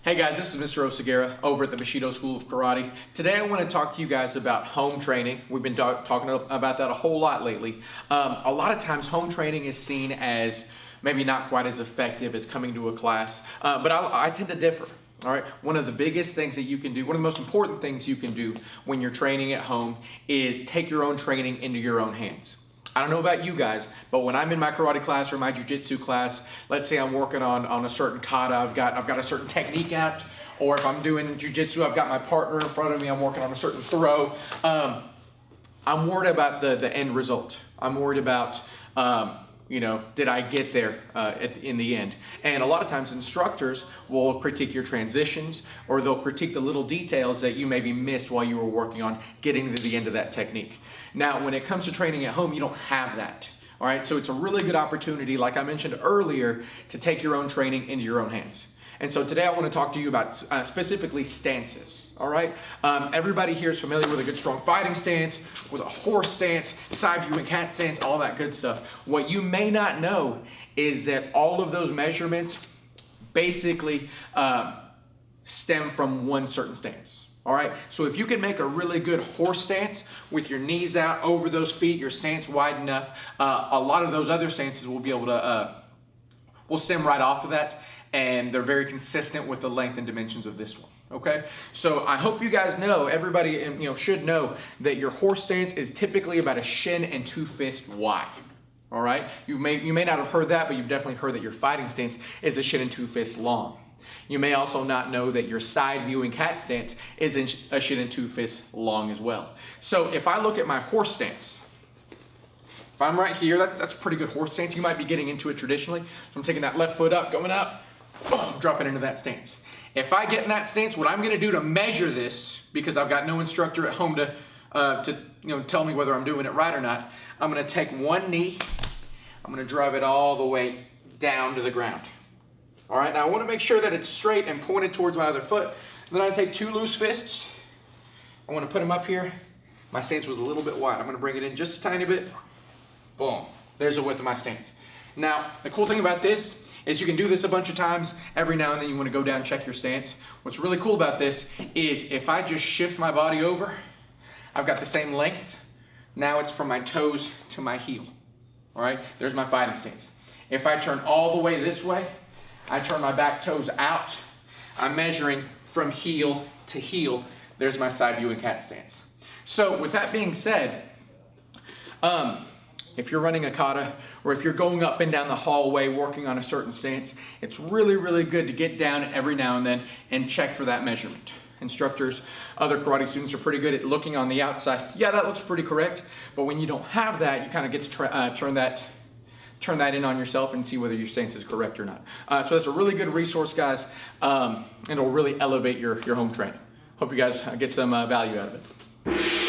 Hey guys, this is Mr. Oseguera over at the Bushido School of Karate. Today I want to talk to you guys about home training. We've been talking about that a whole lot lately. A lot of times home training is seen as maybe not quite as effective as coming to a class, but I tend to differ. All right, one of the biggest things that you can do, one of the most important things you can do when you're training at home is take your own training into your own hands. I don't know about you guys, but when I'm in my karate class or my jiu-jitsu class, let's say I'm working on a certain kata, I've got a certain technique out, or if I'm doing jiu-jitsu, I've got my partner in front of me, I'm working on a certain throw. I'm worried about the end result. I'm worried about, did I get there in the end? And a lot of times instructors will critique your transitions, or they'll critique the little details that you maybe missed while you were working on getting to the end of that technique. Now, when it comes to training at home, you don't have that. All right, so it's a really good opportunity, like I mentioned earlier, to take your own training into your own hands. And so today I want to talk to you about specifically stances, all right? Everybody here is familiar with a good strong fighting stance, with a horse stance, side view and cat stance, all that good stuff. What you may not know is that all of those measurements basically stem from one certain stance. All right, so if you can make a really good horse stance with your knees out over those feet, your stance wide enough, a lot of those other stances will be able to, will stem right off of that, and they're very consistent with the length and dimensions of this one. Okay, so I hope you guys know, everybody should know that your horse stance is typically about a shin and 2 fists wide. All right, you may not have heard that, but you've definitely heard that your fighting stance is a shin and 2 fists long. You may also not know that your side viewing cat stance is a shin and 2 fists long as well. So if I look at my horse stance, if I'm right here, that's a pretty good horse stance. You might be getting into it traditionally. So I'm taking that left foot up, going up, boom, dropping into that stance. If I get in that stance, what I'm going to do to measure this, because I've got no instructor at home to tell me whether I'm doing it right or not, I'm going to take one knee, I'm going to drive it all the way down to the ground. All right, now I want to make sure that it's straight and pointed towards my other foot. Then I take 2 loose fists. I want to put them up here. My stance was a little bit wide. I'm going to bring it in just a tiny bit. Boom. There's the width of my stance. Now, the cool thing about this is you can do this a bunch of times. Every now and then you want to go down and check your stance. What's really cool about this is if I just shift my body over, I've got the same length. Now it's from my toes to my heel. All right, there's my fighting stance. If I turn all the way this way, I turn my back toes out. I'm measuring from heel to heel. There's my side view and cat stance. So with that being said, if you're running a kata, or if you're going up and down the hallway working on a certain stance, it's really, really good to get down every now and then and check for that measurement. Instructors, other karate students are pretty good at looking on the outside. Yeah, that looks pretty correct. But when you don't have that, you kind of get to turn that in on yourself and see whether your stance is correct or not. So that's a really good resource, guys, and it'll really elevate your home training. Hope you guys get some value out of it.